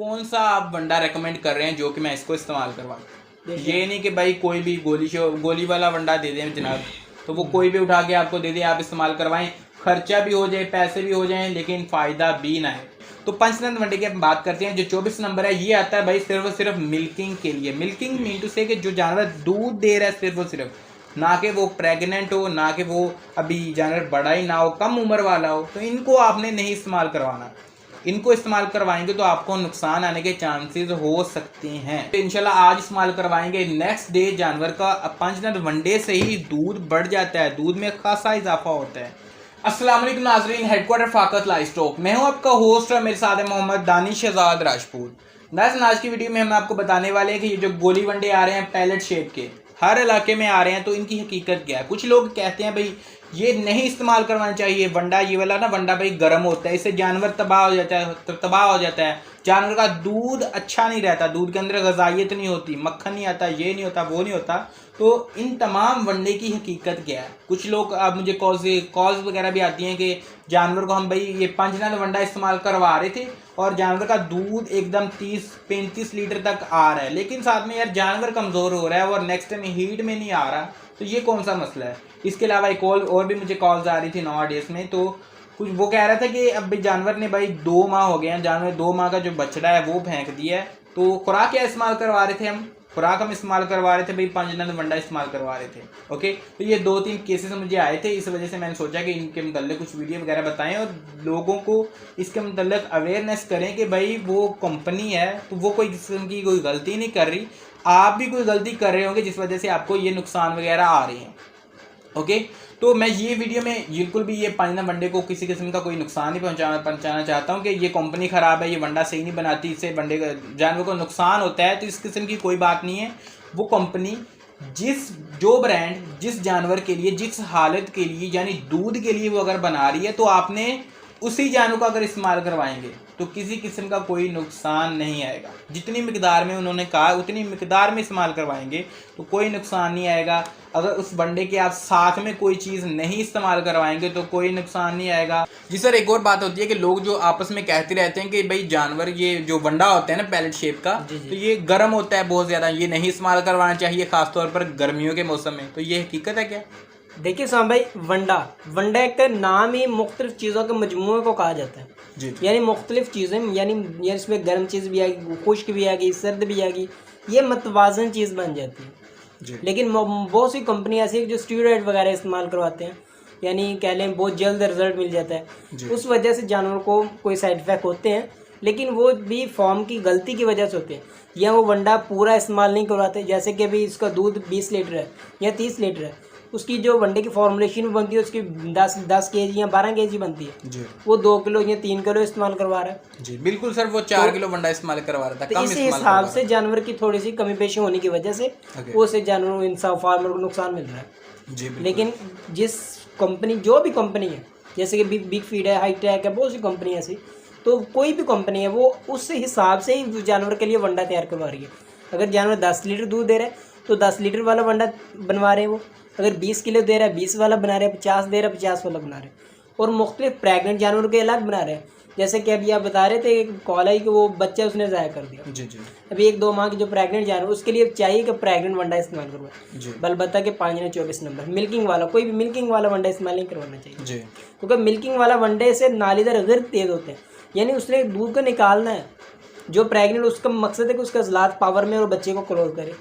कौन सा आप वंडा रेकमेंड कर रहे हैं जो कि मैं इसको इस्तेमाल करवाऊँ। ये नहीं कि भाई कोई भी गोली वाला वंडा दे दें जनाब, तो वो कोई भी उठा के आपको दे दे, आप इस्तेमाल करवाएं, खर्चा भी हो जाए, पैसे भी हो जाएं, लेकिन फ़ायदा भी ना है। तो 5 नंबर वंडे की हम बात करते हैं। जो 24 नंबर है ये आता है भाई सिर्फ और सिर्फ मिल्किंग के लिए। मिल्किंग मीन टू से कि जो जानवर दूध दे रहा है सिर्फ और सिर्फ, ना कि वो प्रेग्नेंट हो, ना कि वो अभी जानवर बड़ा ही ना हो, कम उम्र वाला हो, तो इनको आपने नहीं इस्तेमाल करवाना। इनको इस्तेमाल करवाएंगे तो आपको नुकसान आने के चांसेस हो सकते हैं। तो इंशाल्लाह आज इस्तेमाल करवाएंगे, नेक्स्ट डे जानवर का 5 नंबर वनडे से ही दूध बढ़ जाता है, दूध में खासा इजाफा होता है। अस्सलाम वालेकुम नाजरीन, हेडक्वार्टर फाकत लाइवस्टॉक, मैं हूं आपका होस्ट और मेरे साथ है मोहम्मद दानिश शहजाद राजपूत। नाज़रीन, आज की वीडियो में हम आपको बताने वाले हैं कि ये जो गोली वनडे आ रहे हैं पैलेट शेप के, हर इलाके में आ रहे हैं, तो इनकी हकीकत क्या है। कुछ लोग कहते हैं भाई ये नहीं इस्तेमाल करवाना चाहिए वंडा, ये वाला ना वंडा भाई गर्म होता है, इससे जानवर तबाह हो जाता है, जानवर का दूध अच्छा नहीं रहता, दूध के अंदर गजाइत नहीं होती, मक्खन नहीं आता, ये नहीं होता, वो नहीं होता। तो इन तमाम वंडे की हकीकत क्या है। कुछ लोग अब मुझे कॉल्स वगैरह भी आती हैं कि जानवर को हम भाई ये 5 नंबर वंडा इस्तेमाल करवा रहे थे और जानवर का दूध एकदम 30-35 लीटर तक आ रहा है, लेकिन साथ में यार जानवर कमज़ोर हो रहा है और नेक्स्ट टाइम हीट में नहीं आ रहा, तो ये कौन सा मसला है। इसके अलावा एक और भी मुझे कॉल्स आ रही थी नॉ डेज में, तो कुछ वो कह रहा था कि अब भाई जानवर ने भाई 2 माह हो गए हैं, जानवर 2 माह का जो बछड़ा है वो फेंक दिया है, तो खुराक क्या इस्तेमाल करवा रहे थे हम, खुराक हम इस्तेमाल करवा रहे थे भाई 5 नंबर वंडा इस्तेमाल करवा रहे थे। ओके, तो ये 2-3 केसेस मुझे आए थे, इस वजह से मैंने सोचा कि इनके मतलब कुछ वीडियो वगैरह बताएं और लोगों को इसके मतलब अवेयरनेस करें कि भाई वो कंपनी है तो वो कोई किस्म की कोई गलती नहीं कर रही, आप भी कोई गलती कर रहे होंगे जिस वजह से आपको ये नुकसान वगैरह आ रही हैं। ओके, तो मैं ये वीडियो में बिल्कुल भी ये 5 नंबर वंडे को किसी किस्म का कोई नुकसान नहीं पहुंचाना चाहता हूँ कि ये कंपनी ख़राब है, ये वंडा सही नहीं बनाती, इससे वंडे का जानवर को नुकसान होता है, तो इस किस्म की कोई बात नहीं है। वो कंपनी जो ब्रांड जिस जानवर के लिए, जिस हालत के लिए, यानी दूध के लिए वो अगर बना रही है, तो आपने उसी जानवर को अगर इस्तेमाल करवाएंगे तो किसी किस्म का कोई नुकसान नहीं आएगा। जितनी मिकदार में उन्होंने कहा उतनी मिकदार में इस्तेमाल करवाएंगे तो कोई नुकसान नहीं आएगा। अगर उस वंडे के आप साथ में कोई चीज़ नहीं इस्तेमाल करवाएंगे तो कोई नुकसान नहीं आएगा। जी सर, एक और बात होती है कि लोग जो आपस में कहते रहते हैं कि भाई जानवर ये जो वंडा होता है ना पैलेट शेप का, तो ये गर्म होता है बहुत ज़्यादा, ये नहीं इस्तेमाल करवाना चाहिए खासतौर पर गर्मियों के मौसम में, तो ये हकीकत है क्या? देखिए साहब भाई, वंडा का नाम ही मुख्तलिफ चीज़ों के मजमूए को कहा जाता है जी। यानी मुख्तलिफ चीज़ें, यानी इसमें गर्म चीज़ भी आएगी, खुश्क भी आएगी, सर्द भी आएगी, ये मतवाजन चीज़ बन जाती है जी। लेकिन बहुत सी कंपनी ऐसी है जो स्टीरॉयड वगैरह इस्तेमाल करवाते हैं, यानी कह लें बहुत जल्द रिजल्ट मिल जाता है, उस वजह से जानवर को कोई साइड इफ़ेक्ट होते हैं, लेकिन वो भी फॉर्म की गलती की वजह से होते हैं, या वो वंडा पूरा इस्तेमाल नहीं करवाते। जैसे कि अभी इसका दूध 20 लीटर है या 30 लीटर है, उसकी जो वनडे की फॉर्मुलेशन बनती है उसकी 10 केजी या 12 केजी बनती है जी। वो 2 किलो या 3 किलो इस्तेमाल करवा रहा है जी। बिल्कुल सर, वो 4 किलो वंडा इस्तेमाल करवा रहा था, तो इसी हिसाब से जानवर की थोड़ी सी कमी पेशी होने की वजह से वो से जानवर इंसान फार्मर को नुकसान मिल रहा है जी। लेकिन जिस कंपनी, जो भी कंपनी है, जैसे कि बिग फीड है, हाईटेक है, बहुत सी कंपनी ऐसी, तो कोई भी कंपनी है वो उस हिसाब से ही जानवर के लिए वंडा तैयार करवा रही है। अगर जानवर 10 लीटर दूध दे रहा है तो 10 लीटर वाला वंडा बनवा रहे हैं वो, अगर 20 किलो दे रहा है 20 वाला बना रहे हैं, 50 दे रहा है 50 वाला बना रहे हैं, और मुख्तलिफ प्रेग्नेंट जानवरों के अलग बना रहे हैं। जैसे कि अभी आप बता रहे थे कॉल आई कि वो बच्चा उसने ज़ाया कर दिया जी। अभी 1-2 माह की जो प्रेग्नेंट जानवर, उसके लिए चाहिए कि प्रेग्नेंट वंडा इस्तेमाल करवाए, बलबत्ता के 5 या 24 नंबर मिल्किंग वाला, कोई भी मिल्किंग वाला वंडा इस्तेमाल नहीं करवाना चाहिए क्योंकि मिल्किंग वाला वंडे से नालीदार गिर तेज़ होते हैं, यानी उसने दूध को निकालना है। जो प्रेग्नेंट, उसका मकसद है कि उसका ज़लात पावर में और बच्चे को क्लोज करे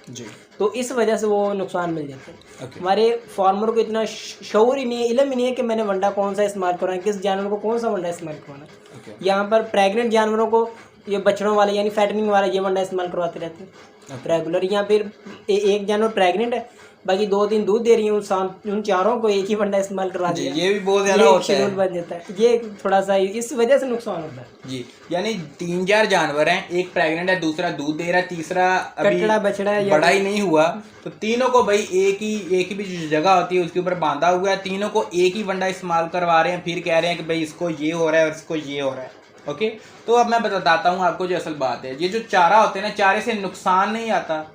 जी, तो इस वजह से वो नुकसान मिल जाता है। हमारे फार्मर को इतना शऊर ही नहीं है, इल्म ही नहीं है कि मैंने वंडा कौन सा इस्तेमाल करवाना है, किस जानवर को कौन सा वंडा इस्तेमाल करवाना है। यहाँ पर प्रेग्नेंट जानवरों को ये बछड़ों वाले यानी फैटनिंग वाला ये वंडा इस्तेमाल करवाते रहते हैं रेगुलर। या फिर एक जानवर प्रेग्नेंट है, बाकी 2-3 दूध दे रही है, उन चारों को एक ही वंडा इस्तेमाल करवा दिया, ये भी बहुत ज़्यादा होता है, बन जाता है। ये थोड़ा सा इस वजह से नुकसान होता है जी। यानी 3-4 जानवर हैं, एक प्रेग्नेंट है, दूसरा दूध दे रहा है, तीसरा अभी बछड़ा है, बड़ा ही नहीं हुआ, तो तीनों को भाई एक ही भी जो जगह होती है उसके ऊपर बांधा हुआ है, तीनों को एक ही वंडा इस्तेमाल करवा रहे हैं, फिर कह रहे हैं कि भाई इसको ये हो रहा है और इसको ये हो रहा है। ओके, तो अब मैं बताता हूँ आपको जो असल बात है। ये जो चारा होते हैं ना, चारे से नुकसान नहीं आता,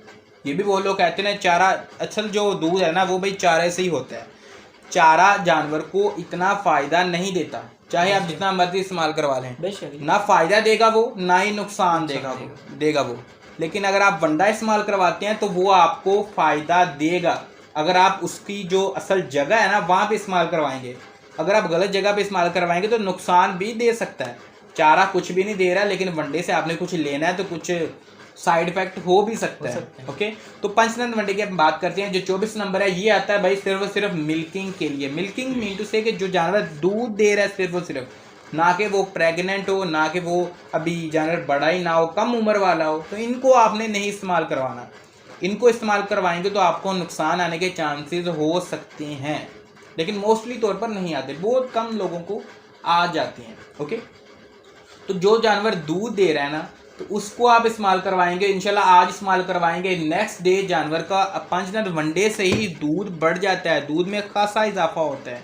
ये भी वो लोग कहते हैं ना, चारा असल जो दूध है ना वो भाई चारे से ही होता है। चारा जानवर को इतना फ़ायदा नहीं देता, चाहे आप जितना मर्जी इस्तेमाल करवा लें, बेशक ना फ़ायदा देगा वो, ना ही नुकसान देगा वो। लेकिन अगर आप वंडा इस्तेमाल करवाते हैं तो वो आपको फ़ायदा देगा, अगर आप उसकी जो असल जगह है ना वहाँ पे इस्तेमाल करवाएंगे। अगर आप गलत जगह पे इस्तेमाल करवाएंगे तो नुकसान भी दे सकता है। चारा कुछ भी नहीं दे रहा, लेकिन वनडे से आपने कुछ लेना है तो कुछ साइड इफेक्ट हो भी सकता है। ओके, तो 5 नंबर वनडे की हम बात करते हैं। जो 24 नंबर है ये आता है भाई सिर्फ और सिर्फ मिल्किंग के लिए। मिल्किंग मीन टू से कि जो जानवर दूध दे रहा है सिर्फ और सिर्फ, ना कि वो प्रेग्नेंट हो, ना कि वो अभी जानवर बड़ा ही ना हो, कम उम्र वाला हो, तो इनको आपने नहीं इस्तेमाल करवाना। इनको इस्तेमाल करवाएंगे तो आपको नुकसान आने के चांसेस हो सकते हैं, लेकिन मोस्टली तौर पर नहीं आते, बहुत कम लोगों को आ जाते हैं। ओके, तो जो जानवर दूध दे रहा है ना तो उसको आप इस्तेमाल करवाएंगे इंशाल्लाह। आज इस्तेमाल करवाएंगे, नेक्स्ट डे जानवर का 5 दिन वनडे से ही दूध बढ़ जाता है, दूध में खासा इजाफा होता है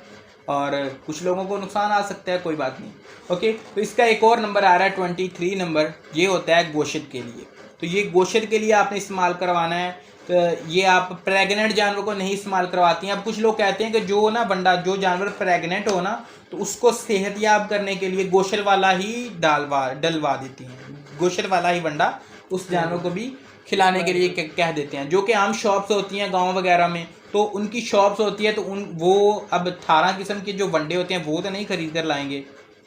और कुछ लोगों को नुकसान आ सकता है, कोई बात नहीं। ओके, तो इसका एक और नंबर आ रहा है 23 नंबर, ये होता है गोश्त के लिए। तो ये गोश्त के लिए आपने इस्तेमाल करवाना है। तो ये आप प्रेग्नेंट जानवर को नहीं इस्तेमाल करवाती हैं। अब कुछ लोग कहते हैं कि जो ना वंडा, जो जानवर प्रेग्नेंट हो ना तो उसको सेहतयाब करने के लिए गोश्त वाला ही डलवा देती हैं, गोश्त वाला ही वंडा उस जानवर को भी खिलाने के लिए कह देते हैं। जो कि आम शॉप्स होती हैं गांव वगैरह में, तो उनकी शॉप्स होती है, तो वो अब 18 किस्म के जो वंडे होते हैं वो तो नहीं खरीद कर लाएंगे,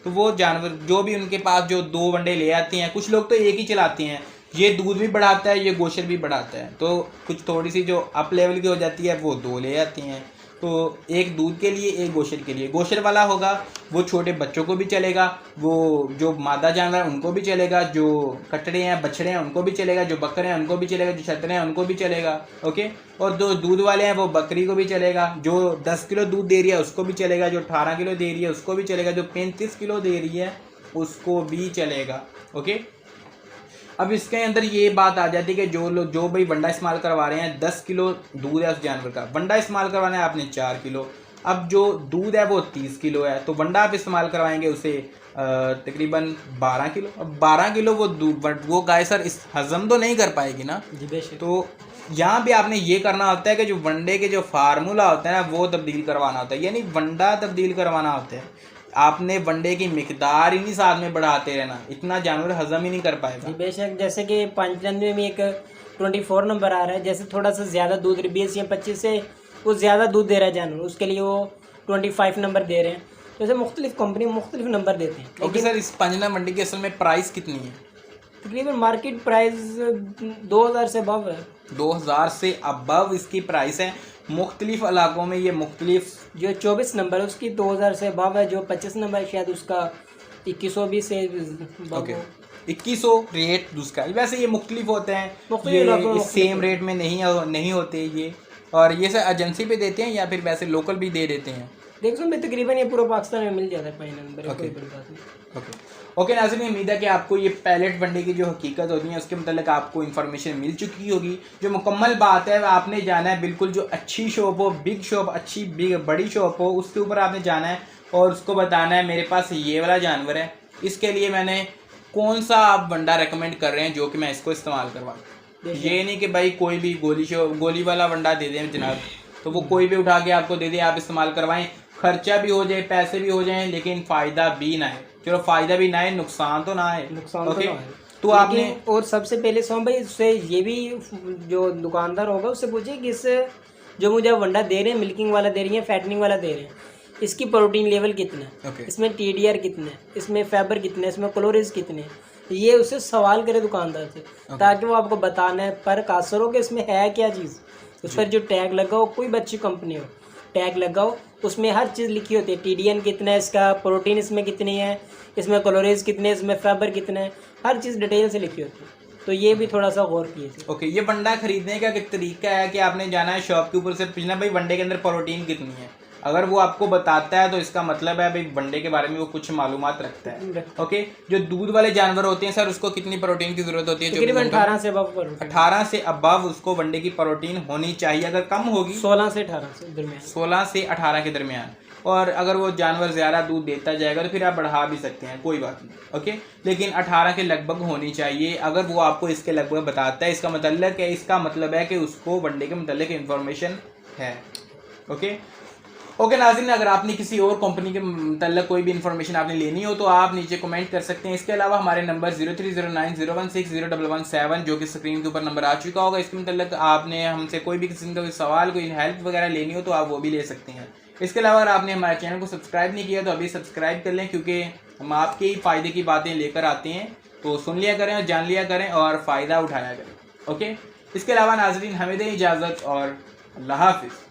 तो वो जानवर जो भी उनके पास जो 2 वंडे ले आते हैं, कुछ लोग तो एक ही चलाते हैं, ये दूध भी बढ़ाता है, ये गोश्त भी बढ़ाता है, तो कुछ थोड़ी सी जो अप लेवल की हो जाती है वो 2 ले आती हैं। तो एक दूध के लिए, एक गोश्त के लिए। गोश्त वाला होगा वो छोटे बच्चों को भी चलेगा, वो जो मादा जानवर हैं उनको भी चलेगा, जो कटड़े हैं बछड़े हैं उनको भी चलेगा, जो बकरे हैं उनको भी चलेगा, जो छतरे हैं उनको भी चलेगा। ओके, और जो दूध वाले हैं वो बकरी को भी चलेगा, जो 10 किलो दूध दे रही है उसको भी चलेगा, जो 18 किलो दे रही है उसको भी चलेगा, जो 35 किलो दे रही है उसको भी चलेगा। ओके, अब इसके अंदर ये बात आ जाती है कि जो भाई वंडा इस्तेमाल करवा रहे हैं 10 किलो दूध है उस जानवर का, वंडा इस्तेमाल करवाना है आपने 4 किलो। अब जो दूध है वो 30 किलो है, तो वंडा आप इस्तेमाल करवाएंगे उसे तकरीबन 12 किलो। अब 12 किलो वो गाय सर इस हजम तो नहीं कर पाएगी ना जी, बेशक। तो यहाँ पे आपने ये करना होता है कि जो वंडे के जो फार्मूला होता है ना वो तब्दील करवाना होता है, यानी वंडा तब्दील करवाना होता है। आपने वनडे की मिकदार ही नहीं साथ में बढ़ाते रहना, इतना जानवर हजम ही नहीं कर पाएगा। बेशक, जैसे कि 95 में एक 24 नंबर आ रहा है, जैसे थोड़ा सा ज़्यादा दूध 20 या 25 से वो ज़्यादा दूध दे रहा है जानवर, उसके लिए वो 25 नंबर दे रहे हैं। जैसे मुख्तलिफ कंपनी मुख्तलिफ नंबर देते हैं। ओके सर, इस पंजना मंडी की असल में प्राइस कितनी है? तकरीबन मार्केट प्राइस 2000 से अबव है, 2000 से अबव इसकी प्राइस है। मुख्तलिफ इलाकों में ये मुख्तलिफ, जो 24 नंबर है उसकी 2000 से अबव है, जो 25 नंबर शायद उसका 2120 से ओके 2100 रेट उसका। वैसे ये मुख्तलिफ होते हैं, ये सेम रेट में नहीं होते ये, और ये सर एजेंसी पे देते हैं या फिर वैसे लोकल भी दे देते हैं? देखो मैं तकरीबन ये पूरा पाकिस्तान में मिल जाता है पहले नंबर। कोई बड़ी बात नहीं। ओके नाज़रीन, उम्मीद है कि आपको ये पैलेट वनडे की जो हकीकत होती है उसके मतलब आपको इन्फॉर्मेशन मिल चुकी होगी। जो मुकम्मल बात है आपने जाना है बिल्कुल जो अच्छी शॉप हो, बिग शॉप, अच्छी बिग बड़ी शॉप हो, उसके ऊपर आपने जाना है और उसको बताना है मेरे पास ये वाला जानवर है, इसके लिए मैंने कौन सा आप वंडा रेकमेंड कर रहे हैं जो कि मैं इसको इस्तेमाल करवाऊँ। ये नहीं कि भाई कोई भी गोली वाला वंडा दे दें जनाब, तो वो कोई भी उठा के आपको दे दे, आप इस्तेमाल करवाएं, खर्चा भी हो जाए, पैसे भी हो जाएं, लेकिन फ़ायदा भी ना है। चलो फ़ायदा भी ना है, नुकसान तो ना है, नुकसान तो ना है। तो आपने और सबसे पहले सोम भाई उससे ये भी जो दुकानदार होगा उससे पूछिए कि इससे जो मुझे वंडा दे रहे हैं, मिल्किंग वाला दे रही है, फैटनिंग वाला दे रहे हैं, इसकी प्रोटीन लेवल कितना है, इसमें TDR कितना है, इसमें फाइबर कितना है, इसमें कैलोरीज कितने हैं, ये उससे सवाल करे दुकानदार से, ताकि वो आपको बताना है पर कासर हो कि इसमें है क्या चीज़। उस पर जो टैग लगा हो, कोई भी अच्छी कंपनी हो टैग लगाओ, उसमें हर चीज़ लिखी होती है, TDN कितना है, इसका प्रोटीन इसमें कितनी है, इसमें कैलोरीज कितने, इसमें फाइबर कितने हैं, हर चीज़ डिटेल से लिखी होती है। तो ये भी थोड़ा सा गौर कीजिए। ओके, ये वंडा खरीदने का एक तरीका है कि आपने जाना है शॉप के ऊपर से पूछना भाई वंडे के अंदर प्रोटीन कितनी है। अगर वो आपको बताता है तो इसका मतलब है भाई वंडे के बारे में वो कुछ मालूमात रखता है। ओके, जो दूध वाले जानवर होते हैं सर उसको कितनी प्रोटीन की जरूरत होती है? तकरीबन 18 से अबव 18 से अबव उसको वंडे की प्रोटीन होनी चाहिए। अगर कम होगी 16 से 18 से दरमियान, 16 से 18 के दरमियान, और अगर वो जानवर ज़्यादा दूध देता जाएगा तो फिर आप बढ़ा भी सकते हैं, कोई बात नहीं। ओके, लेकिन 18 के लगभग होनी चाहिए। अगर वो आपको इसके लगभग बताता है इसका मतलब है कि उसको वनडे के मतलब इंफॉर्मेशन है। ओके, ओके नाज़रीन, अगर आपने किसी और कंपनी के मतलब कोई भी इन्फॉर्मेशन आपने लेनी हो तो आप नीचे कमेंट कर सकते हैं। इसके अलावा हमारे नंबर 0309016017 जो कि स्क्रीन के ऊपर नंबर आ चुका होगा, इसके मतलब आपने हमसे कोई भी किस्म का कोई सवाल, कोई हेल्प वगैरह लेनी हो तो आप वो भी ले सकते हैं। इसके अलावा अगर आपने हमारे चैनल को सब्सक्राइब नहीं किया तो अभी सब्सक्राइब कर लें, क्योंकि हम आपके ही फ़ायदे की बातें लेकर आते हैं, तो सुन लिया करें और जान लिया करें और फ़ायदा उठाया करें। ओके, इसके अलावा नाज़रीन हमें दें इजाज़त और अल्लाह हाफिज़।